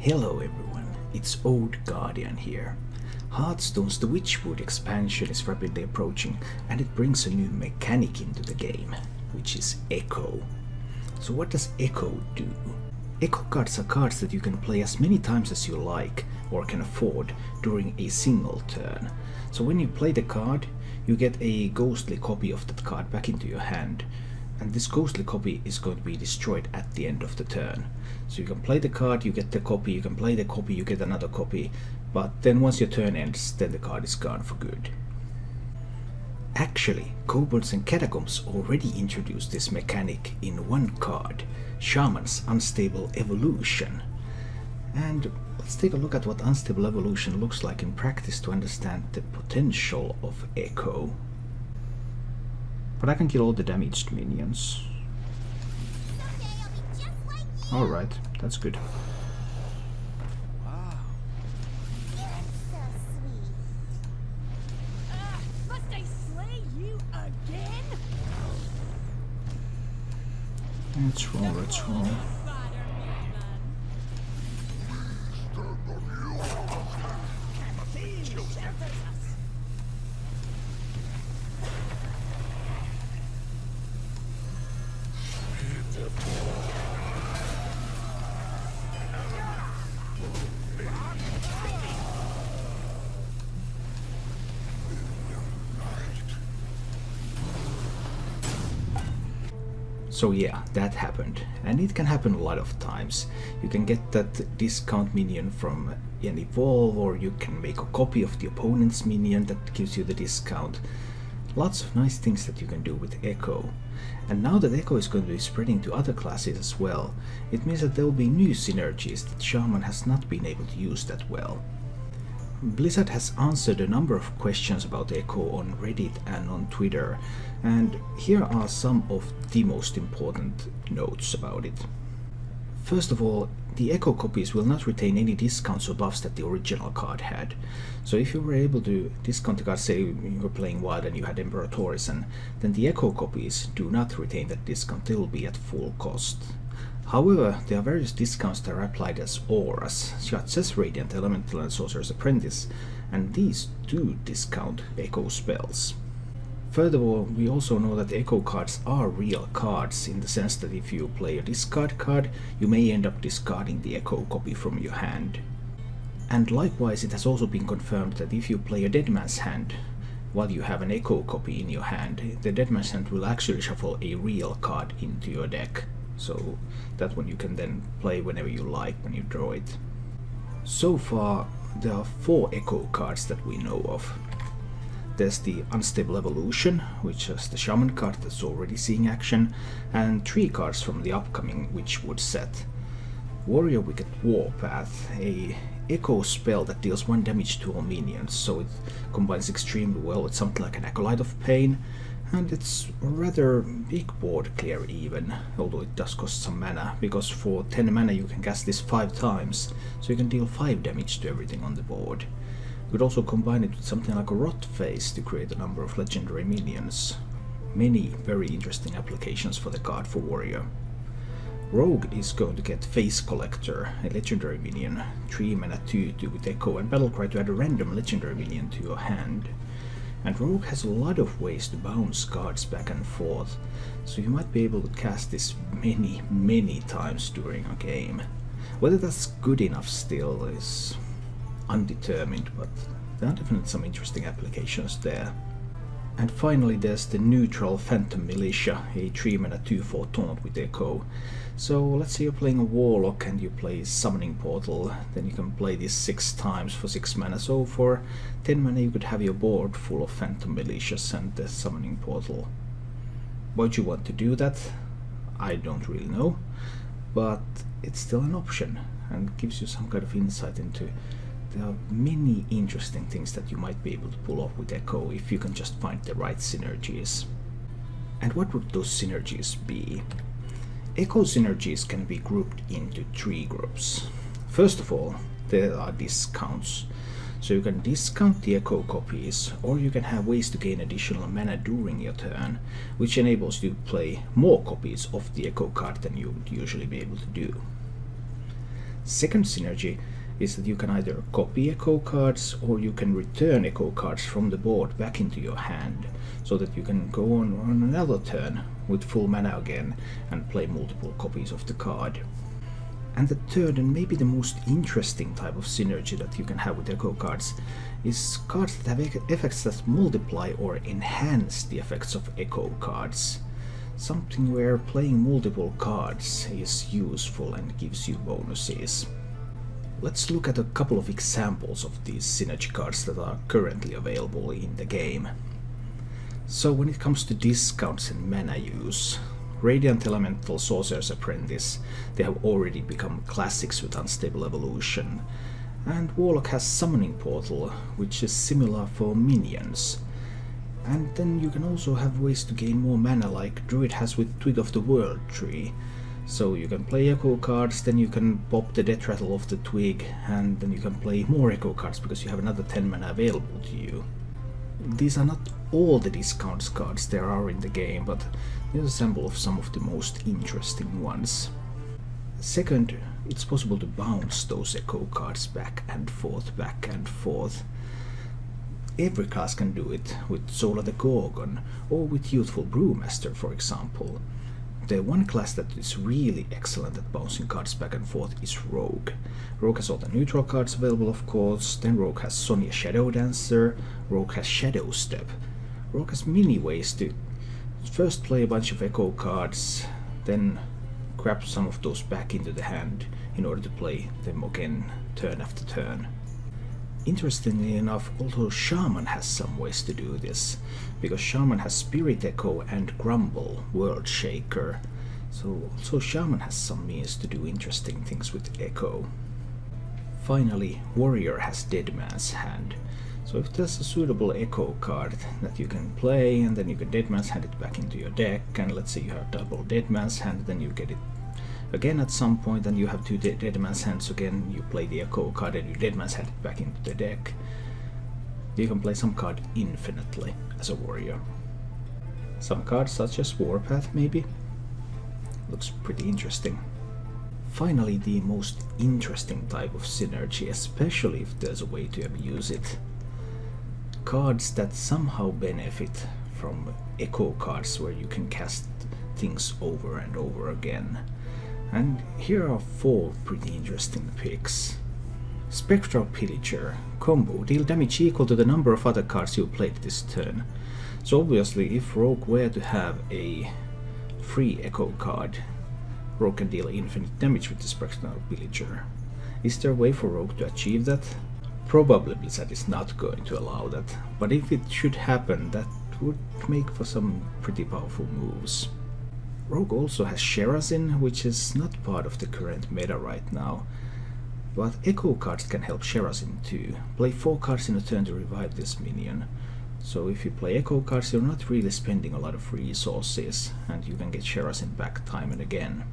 Hello everyone, it's Old Guardian here. Hearthstone's The Witchwood expansion is rapidly approaching and it brings a new mechanic into the game, which is Echo. So what does Echo do? Echo cards are cards that you can play as many times as you like or can afford during a single turn. So when you play the card, you get a ghostly copy of that card back into your hand, and this ghostly copy is going to be destroyed at the end of the turn. So you can play the card, you get the copy, you can play the copy, you get another copy, but then once your turn ends, then the card is gone for good. Actually, Kobolds and Catacombs already introduced this mechanic in one card, Shaman's Unstable Evolution. And let's take a look at what Unstable Evolution looks like in practice to understand the potential of Echo. But I can kill all the damaged minions. Alright, that's good. Wow. That's so sweet. Must I slay you again? Let's roll, let's roll. So yeah, that happened, and it can happen a lot of times. You can get that discount minion from an evolve, or you can make a copy of the opponent's minion that gives you the discount. Lots of nice things that you can do with Echo. And now that Echo is going to be spreading to other classes as well, it means that there will be new synergies that Shaman has not been able to use that well. Blizzard has answered a number of questions about Echo on Reddit and on Twitter, and here are some of the most important notes about it. First of all, the Echo copies will not retain any discounts or buffs that the original card had. So if you were able to discount the card, say you were playing Wild and you had Imperatoress, then the Echo copies do not retain that discount, they will be at full cost. However, there are various discounts that are applied as auras, such as Radiant Elemental and Sorcerer's Apprentice, and these do discount Echo spells. Furthermore, we also know that Echo cards are real cards, in the sense that if you play a discard card, you may end up discarding the Echo copy from your hand. And likewise, it has also been confirmed that if you play a Dead Man's Hand, while you have an Echo copy in your hand, the Dead Man's Hand will actually shuffle a real card into your deck. So that one you can then play whenever you like when you draw it. So far, there are 4 Echo cards that we know of. There's the Unstable Evolution, which is the Shaman card that's already seeing action, and 3 cards from the upcoming Witchwood set. Warrior Wicked Warpath, a Echo spell that deals 1 damage to all minions, so it combines extremely well with something like an Acolyte of Pain, and it's a rather big board clear even, although it does cost some mana, because for 10 mana you can cast this 5 times, so you can deal 5 damage to everything on the board. You could also combine it with something like a Rot Face to create a number of legendary minions. Many very interesting applications for the card for Warrior. Rogue is going to get Face Collector, a legendary minion, 3 mana 2/2 with Echo and Battlecry to add a random legendary minion to your hand. And Rogue has a lot of ways to bounce cards back and forth, so you might be able to cast this many times during a game. Whether that's good enough still is undetermined, but there are definitely some interesting applications there. And finally there's the neutral Phantom Militia, a 3 mana 2/4 taunt with Echo. So let's say you're playing a Warlock and you play Summoning Portal, then you can play this 6 times for 6 mana, so for 10 mana you could have your board full of Phantom Militias and the Summoning Portal. Why'd you want to do that? I don't really know, but it's still an option and gives you some kind of insight into there are many interesting things that you might be able to pull off with Echo if you can just find the right synergies. And what would those synergies be? Echo synergies can be grouped into 3 groups. First of all, there are discounts. So you can discount the Echo copies, or you can have ways to gain additional mana during your turn, which enables you to play more copies of the Echo card than you would usually be able to do. Second synergy is that you can either copy echo cards or you can return echo cards from the board back into your hand, so that you can go on another turn with full mana again and play multiple copies of the card. And the third and maybe the most interesting type of synergy that you can have with echo cards is cards that have effects that multiply or enhance the effects of echo cards. Something where playing multiple cards is useful and gives you bonuses. Let's look at a couple of examples of these synergy cards that are currently available in the game. So when it comes to discounts and mana use, Radiant Elemental Sorcerer's Apprentice, they have already become classics with Unstable Evolution. And Warlock has Summoning Portal, which is similar for minions. And then you can also have ways to gain more mana like Druid has with Twig of the World tree. So you can play echo cards, then you can pop the death rattle of the twig, and then you can play more echo cards because you have another 10 mana available to you. These are not all the discounts cards there are in the game, but here's a sample of some of the most interesting ones. Second, it's possible to bounce those echo cards back and forth, back and forth. Every class can do it, with Zola the Gorgon, or with Youthful Brewmaster for example. The one class that is really excellent at bouncing cards back and forth is Rogue. Rogue has all the neutral cards available of course, then Rogue has Sonia Shadow Dancer, Rogue has Shadow Step. Rogue has many ways to first play a bunch of echo cards, then grab some of those back into the hand in order to play them again turn after turn. Interestingly enough, also Shaman has some ways to do this, because Shaman has Spirit Echo and Grumble, World Shaker, so also Shaman has some means to do interesting things with Echo. Finally, Warrior has Dead Man's Hand, so if there's a suitable Echo card that you can play, and then you can Dead Man's Hand it back into your deck, and let's say you have double Dead Man's Hand, then you get it again at some point, and you have two Dead Man's Hands again, you play the Echo card and you Dead Man's Hand it back into the deck. You can play some card infinitely as a warrior. Some cards such as Warpath maybe? Looks pretty interesting. Finally, the most interesting type of synergy, especially if there's a way to abuse it. Cards that somehow benefit from echo cards where you can cast things over and over again. And here are 4 pretty interesting picks. Spectral Pillager. Combo. Deal damage equal to the number of other cards you played this turn. So obviously if Rogue were to have a free echo card, Rogue can deal infinite damage with the Spectral Pillager. Is there a way for Rogue to achieve that? Probably Blizzard is not going to allow that, but if it should happen, that would make for some pretty powerful moves. Rogue also has Sherazin, which is not part of the current meta right now, but echo cards can help Sherazin too. Play 4 cards in a turn to revive this minion. So if you play echo cards, you're not really spending a lot of resources, and you can get Sherazin back time and again.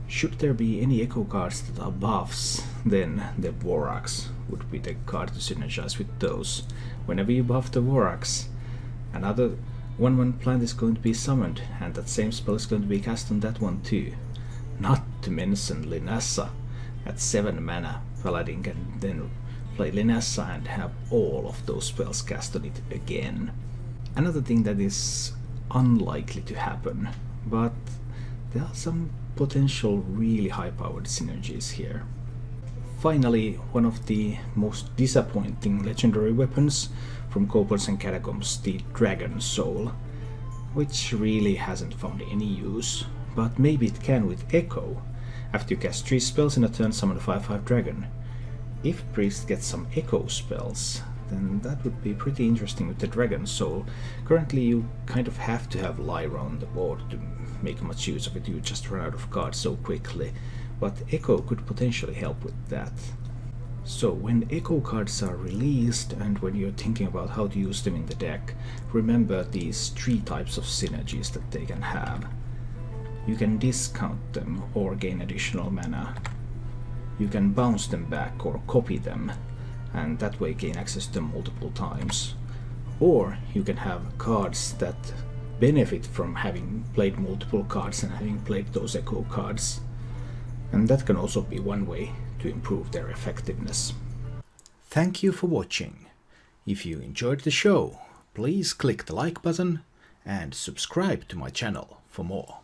Should there be any echo cards that are buffs, then the Vorax would be the card to synergize with those. Whenever you buff the Vorax, another 1/1 plant is going to be summoned, and that same spell is going to be cast on that one too. Not to mention Linassa. At 7 mana, Paladin can then play Linassa and have all of those spells cast on it again. Another thing that is unlikely to happen, but there are some potential really high-powered synergies here. Finally, one of the most disappointing legendary weapons from Kobolds and Catacombs, the Dragon Soul, which really hasn't found any use, but maybe it can with Echo. After you cast 3 spells in a turn, summon a 5/5 dragon. If Priest gets some Echo spells, then that would be pretty interesting with the Dragon Soul. Currently you kind of have to have Lyra on the board to make much use of it, you just run out of cards so quickly, but Echo could potentially help with that. So when Echo cards are released and when you're thinking about how to use them in the deck, remember these 3 types of synergies that they can have. You can discount them or gain additional mana. You can bounce them back or copy them, and that way gain access to them multiple times. Or you can have cards that benefit from having played multiple cards and having played those echo cards. And that can also be one way to improve their effectiveness. Thank you for watching. If you enjoyed the show, please click the like button and subscribe to my channel for more.